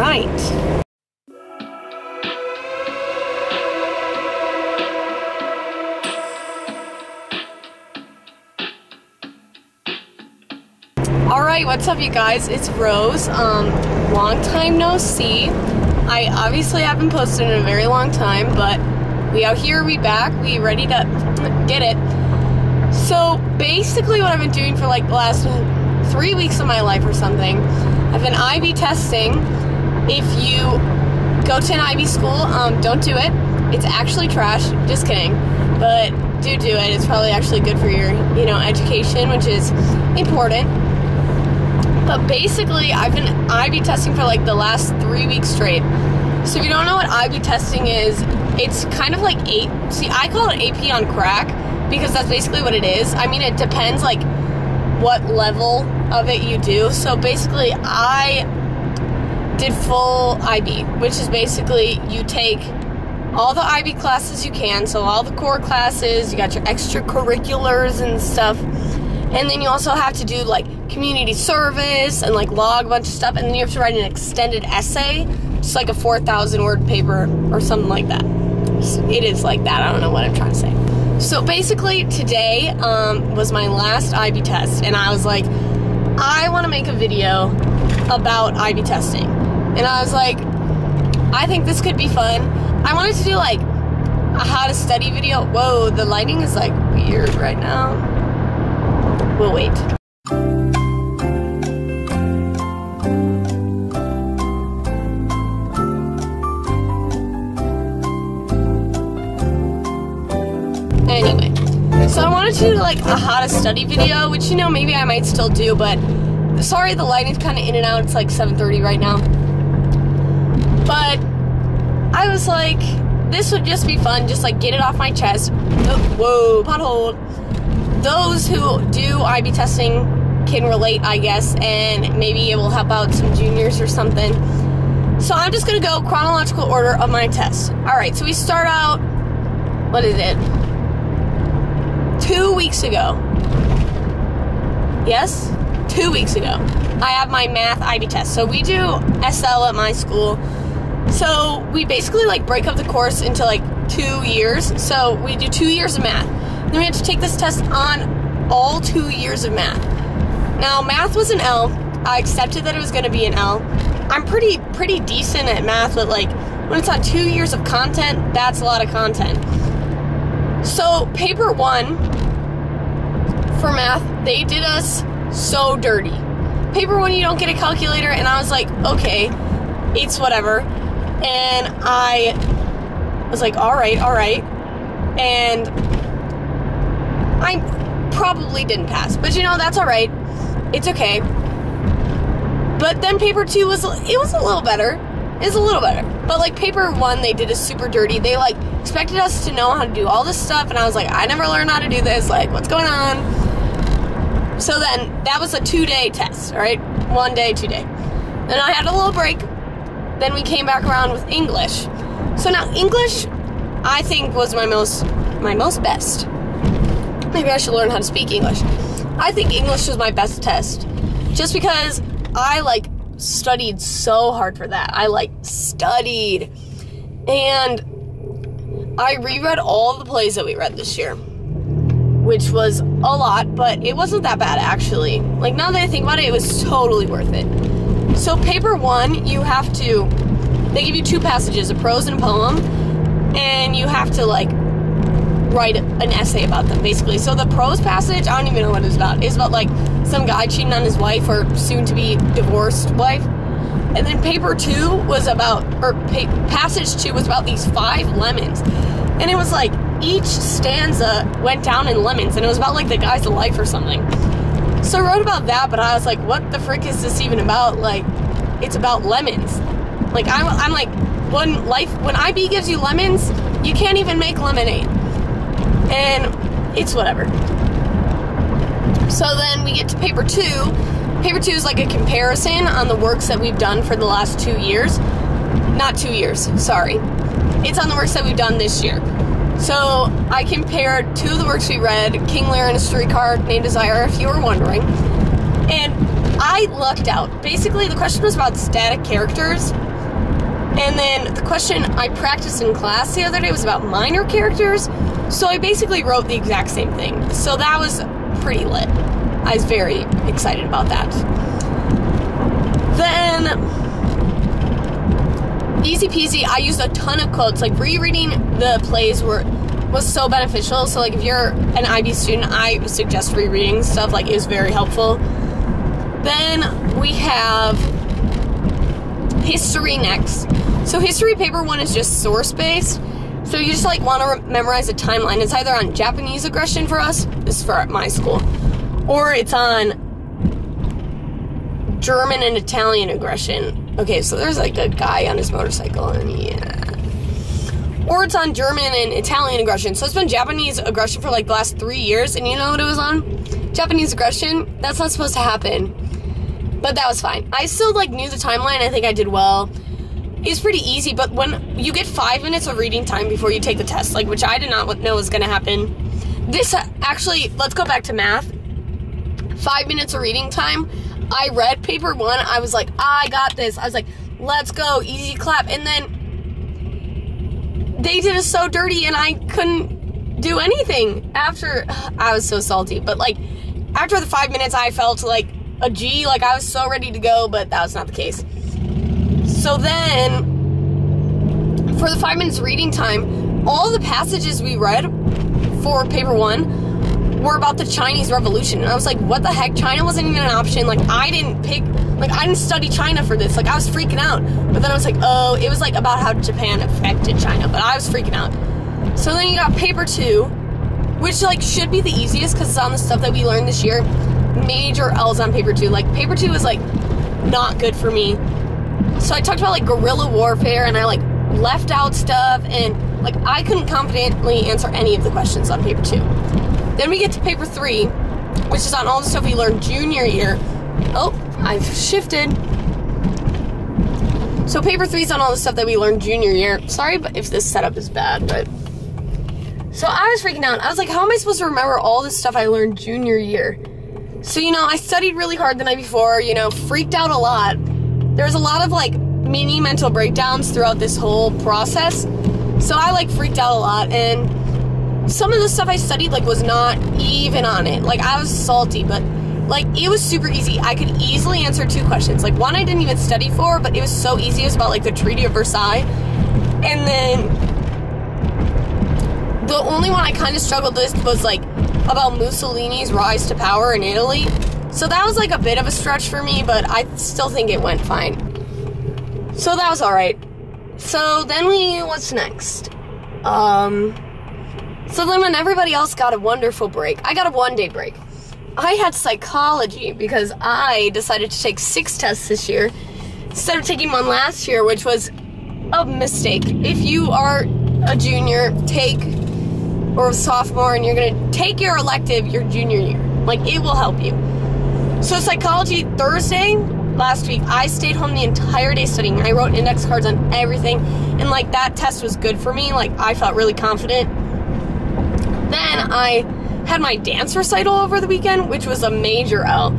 right. Alright, what's up you guys? It's Rose. Long time no see. I obviously haven't posted in a very long time, but we out here, we back, we ready to get it. So basically what I've been doing for like the last 3 weeks of my life or something, I've been IB testing. If you go to an IB school, don't do it. It's actually trash. Just kidding. But do it. It's probably actually good for your, education, which is important. But basically, I've been IB testing for like the last 3 weeks straight. So if you don't know what IB testing is, it's kind of like I call it AP on crack because that's basically what it is. I mean, it depends like what level of it you do. So basically, I did full IB, which is basically you take all the IB classes you can, so all the core classes, you got your extracurriculars and stuff. And then you also have to do like community service and like log a bunch of stuff, and then you have to write an extended essay, just like a 4,000 word paper or something like that. It is like that. I don't know what I'm trying to say. So basically today was my last IB test, and I was like, I want to make a video about IB testing. And I was like, I think this could be fun. I wanted to do like a how to study video. Whoa, the lighting is like weird right now. We'll wait. Anyway, so I wanted to do like a how to study video, which maybe I might still do, but sorry the lighting's kind of in and out. It's like 7:30 right now. But I was like, this would just be fun, just like get it off my chest. Oh, whoa, pothole. Those who do IB testing can relate, I guess, and maybe it will help out some juniors or something. So I'm just going to go chronological order of my tests. Alright, so we start out, what is it? 2 weeks ago. Yes? 2 weeks ago. I have my math IB test. So we do SL at my school. So we basically like break up the course into like 2 years. So we do 2 years of math. Then we had to take this test on all 2 years of math. Now, math was an L. I accepted that it was going to be an L. I'm pretty decent at math, but like when it's on 2 years of content, that's a lot of content. So paper 1 for math, they did us so dirty. Paper 1, you don't get a calculator, and I was like, okay, it's whatever. And I was like, all right. And I probably didn't pass, but that's all right. It's okay. But then paper 2 was a little better. But like paper 1, they did us super dirty. They like expected us to know how to do all this stuff, and I was like, I never learned how to do this. Like, what's going on? So then that was a 2-day test, all right? 1 day, 2 day. Then I had a little break. Then we came back around with English. So now English, I think, was my most best. Maybe I should learn how to speak English. I think English was my best test. Just because I, like, studied so hard for that. I, like, studied. And I reread all the plays that we read this year. Which was a lot, but it wasn't that bad, actually. Like, now that I think about it, it was totally worth it. So, paper 1, they give you 2 passages, a prose and a poem. And you have to, like, write an essay about them, basically. So the prose passage, I don't even know what it's about. It's about, like, some guy cheating on his wife or soon-to-be divorced wife. And then paper 2 was about, passage 2 was about these 5 lemons. And it was, like, each stanza went down in lemons. And it was about, like, the guy's life or something. So I wrote about that, but I was like, what the frick is this even about? Like, it's about lemons. Like, I'm like, when IB gives you lemons, you can't even make lemonade. And it's whatever. So then we get to paper 2. Paper 2 is like a comparison on the works that we've done for the last 2 years. Not 2 years, sorry. It's on the works that we've done this year. So I compared 2 of the works we read, King Lear and a Streetcar Named Desire, if you were wondering. And I lucked out. Basically, the question was about static characters. And then the question I practiced in class the other day was about minor characters. So I basically wrote the exact same thing. So that was pretty lit. I was very excited about that. Then, easy peasy, I used a ton of quotes. Like, rereading the plays was so beneficial. So, like, if you're an IB student, I suggest rereading stuff. Like, it was very helpful. Then we have history next. So, history paper 1 is just source-based. So you just, like, want to memorize a timeline. It's either on Japanese aggression for us, this is for my school, or it's on German and Italian aggression. Okay, so there's, like, a guy on his motorcycle, and yeah. Or it's on German and Italian aggression. So it's been Japanese aggression for, like, the last 3 years, and you know what it was on? Japanese aggression. That's not supposed to happen. But that was fine. I still, like, knew the timeline. I think I did well. It's pretty easy, but when you get 5 minutes of reading time before you take the test, like, which I did not know was going to happen. This, actually, let's go back to math. 5 minutes of reading time. I read paper 1. I was like, I got this. I was like, let's go, easy clap. And then they did it so dirty, and I couldn't do anything after. I was so salty. But, like, after the 5 minutes, I felt like a G. Like, I was so ready to go, but that was not the case. So then, for the 5 minutes reading time, all the passages we read for paper 1 were about the Chinese Revolution. And I was like, what the heck? China wasn't even an option. Like, I didn't study China for this. Like, I was freaking out. But then I was like, oh, it was, like, about how Japan affected China. But I was freaking out. So then you got paper 2, which, like, should be the easiest because it's on the stuff that we learned this year. Major L's on paper 2. Like, paper 2 was, like, not good for me. So I talked about, like, guerrilla warfare, and I, like, left out stuff, and, like, I couldn't confidently answer any of the questions on paper 2. Then we get to paper 3, which is on all the stuff we learned junior year. Oh, I've shifted. So paper 3 is on all the stuff that we learned junior year. Sorry if this setup is bad, but... So I was freaking out. I was like, how am I supposed to remember all this stuff I learned junior year? So, you know, I studied really hard the night before, you know, freaked out a lot. There was a lot of, like, mini mental breakdowns throughout this whole process. So I, like, freaked out a lot, and some of the stuff I studied, like, was not even on it. Like, I was salty, but, like, it was super easy. I could easily answer 2 questions. Like, one I didn't even study for, but it was so easy. It was about, like, the Treaty of Versailles. And then the only one I kind of struggled with was, like, about Mussolini's rise to power in Italy. So that was, like, a bit of a stretch for me, but I still think it went fine. So that was alright. So then what's next? So then when everybody else got a wonderful break, I got a 1-day break. I had psychology because I decided to take 6 tests this year instead of taking 1 last year, which was a mistake. If you are a junior, or a sophomore, and you're going to take your elective your junior year. Like, it will help you. So psychology, Thursday, last week, I stayed home the entire day studying. I wrote index cards on everything, and, like, that test was good for me. Like, I felt really confident. Then I had my dance recital over the weekend, which was a major L.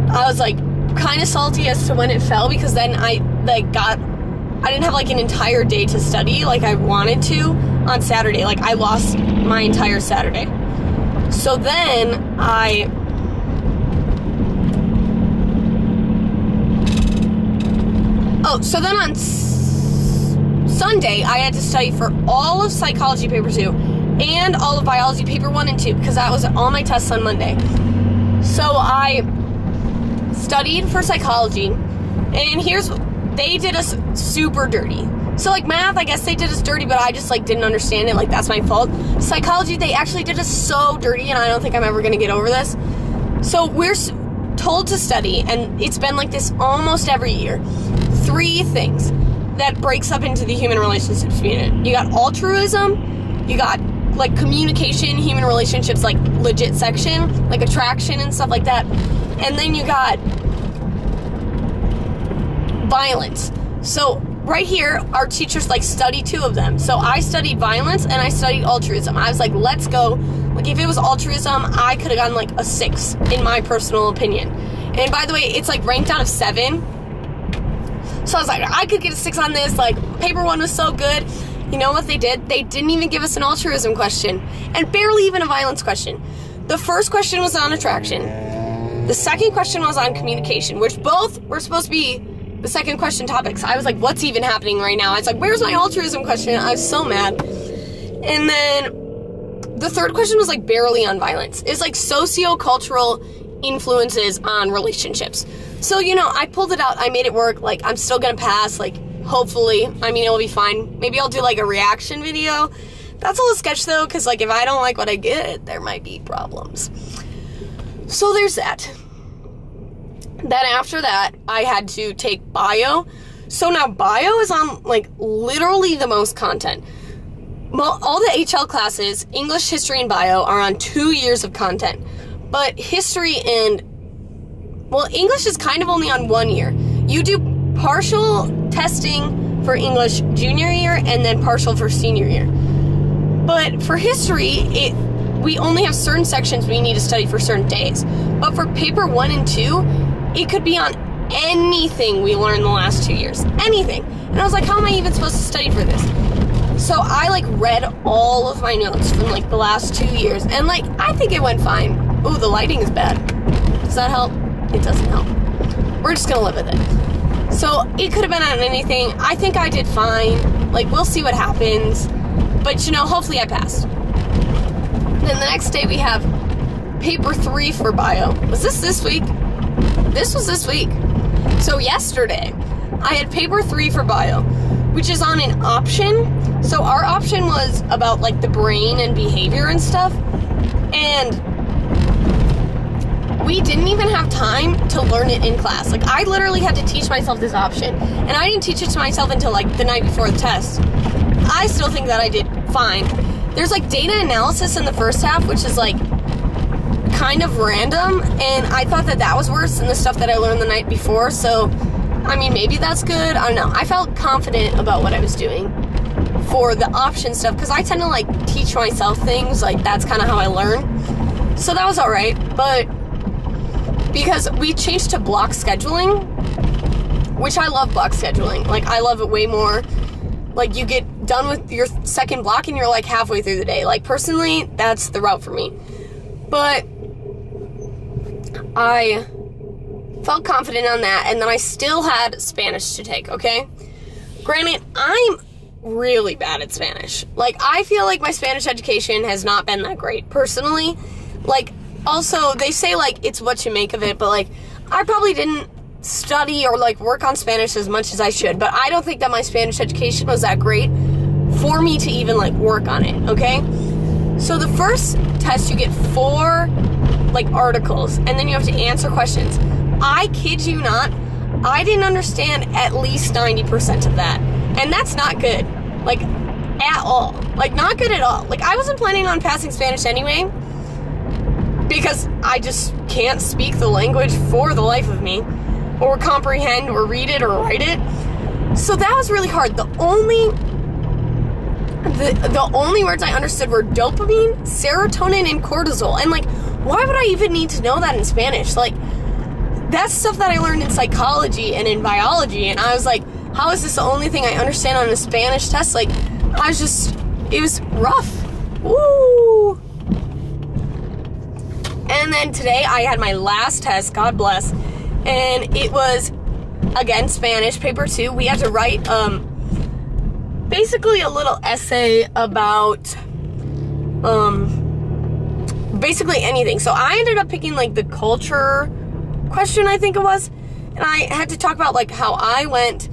I was, like, kind of salty as to when it fell, because then I didn't have, like, an entire day to study like I wanted to on Saturday. Like, I lost my entire Saturday. So then so then on Sunday, I had to study for all of psychology paper 2 and all of biology paper 1 and 2, because that was all my tests on Monday. So I studied for psychology, and they did us super dirty. So, like, math, I guess they did us dirty, but I just, like, didn't understand it. Like, that's my fault. Psychology, they actually did us so dirty, and I don't think I'm ever going to get over this. So we're told to study, and it's been like this almost every year. 3 things that breaks up into the human relationships unit. You got altruism, you got, like, communication, human relationships, like, legit section, like attraction and stuff like that. And then you got violence. So right here, our teachers, like, study 2 of them. So I studied violence and I studied altruism. I was like, let's go. Like, if it was altruism, I could have gotten, like, a 6, in my personal opinion. And by the way, it's, like, ranked out of 7. So I was like, I could get a 6 on this. Like, paper 1 was so good. You know what they did? They didn't even give us an altruism question, and barely even a violence question. The first question was on attraction. The second question was on communication, which both were supposed to be the second question topics. I was like, what's even happening right now? I was like, where's my altruism question? I was so mad. And then the third question was like barely on violence. It's like socio-cultural influences on relationships. So, you know, I pulled it out. I made it work. Like, I'm still gonna pass. Like, hopefully. I mean, it'll be fine. Maybe I'll do like a reaction video. That's a little sketch though, because like if I don't like what I get, there might be problems. So there's that. Then after that, I had to take bio. So now bio is on like literally the most content. Well, all the HL classes, English, history, and bio, are on 2 years of content. But history and, well, English is kind of only on 1 year. You do partial testing for English junior year and then partial for senior year. But for history, we only have certain sections we need to study for certain days. But for paper 1 and 2, it could be on anything we learned the last 2 years. Anything. And I was like, how am I even supposed to study for this? So I like read all of my notes from like the last 2 years, and like I think it went fine. Ooh, the lighting is bad. Does that help? It doesn't help. We're just gonna live with it. So it could have been on anything. I think I did fine. Like, we'll see what happens. But you know, hopefully I passed. Then the next day we have paper 3 for bio. Was this week? This was this week. So yesterday I had paper 3 for bio, which is on an option. So our option was about like the brain and behavior and stuff. And we didn't even have time to learn it in class. Like, I literally had to teach myself this option. And I didn't teach it to myself until like the night before the test. I still think that I did fine. There's like data analysis in the first half, which is like kind of random. And I thought that that was worse than the stuff that I learned the night before. So, I mean, maybe that's good. I don't know. I felt confident about what I was doing for the option stuff, because I tend to like teach myself things. Like, that's kind of how I learn. So that was all right. But because we changed to block scheduling, which I love block scheduling. Like, I love it way more. Like, you get done with your second block and you're like halfway through the day. Like, personally, that's the route for me. But I felt confident on that, and then I still had Spanish to take, okay? Granted, I'm really bad at Spanish. Like, I feel like my Spanish education has not been that great, personally. Like, also, they say, like, it's what you make of it, but, like, I probably didn't study or, like, work on Spanish as much as I should, but I don't think that my Spanish education was that great for me to even, like, work on it, okay? So the first test, you get 4, like, articles, and then you have to answer questions. I kid you not, I didn't understand at least 90% of that, and that's not good, like, at all. Like, not good at all. Like, I wasn't planning on passing Spanish anyway, because I just can't speak the language for the life of me, or comprehend, or read it, or write it. So that was really hard. The only words I understood were dopamine, serotonin, and cortisol. And, like, why would I even need to know that in Spanish? Like, that's stuff that I learned in psychology and in biology, and I was like, how is this the only thing I understand on a Spanish test? Like, it was rough. Woo! And then today I had my last test, God bless, and it was, again, Spanish, paper 2. We had to write, basically a little essay about, basically anything. So I ended up picking, like, the culture question, I think it was, and I had to talk about, like, how I went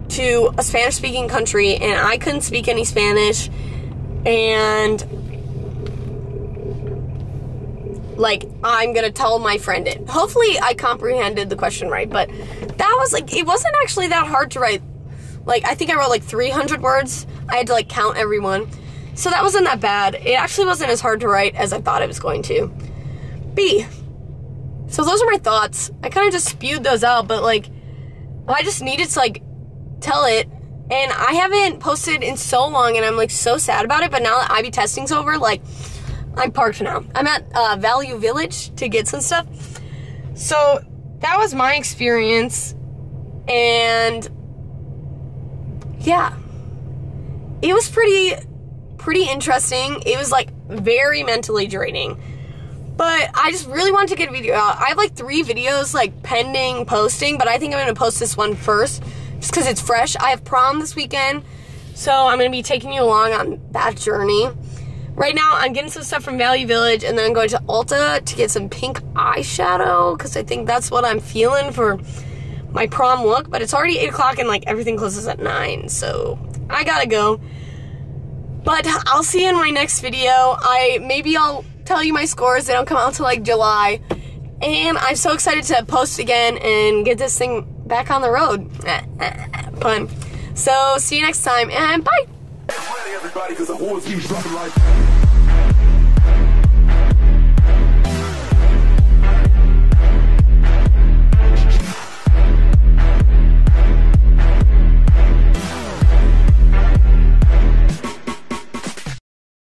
to a Spanish-speaking country, and I couldn't speak any Spanish, and, like, I'm gonna tell my friend it. Hopefully I comprehended the question right, but that was, like, it wasn't actually that hard to write. Like, I think I wrote, like, 300 words. I had to, like, count every one. So that wasn't that bad. It actually wasn't as hard to write as I thought it was going to be. So those are my thoughts. I kind of just spewed those out, but, like, I just needed to, like, tell it. And I haven't posted in so long, and I'm, like, so sad about it. But now that IB testing's over, like, I'm parked now. I'm at Value Village to get some stuff. So that was my experience. And yeah, it was pretty interesting. It was like very mentally draining, but I just really wanted to get a video out. I have like 3 videos like pending posting, but I think I'm gonna post this one first just because it's fresh. I have prom this weekend, so I'm gonna be taking you along on that journey. Right now, I'm getting some stuff from Value Village, and then I'm going to Ulta to get some pink eyeshadow, because I think that's what I'm feeling for my prom look. But it's already 8 o'clock, and like everything closes at 9, so I gotta go. But I'll see you in my next video. Maybe I'll tell you my scores. They don't come out till like July. And I'm so excited to post again and get this thing back on the road. Pun. So, see you next time, and bye! Everybody, 'cause the horse keeps dropping like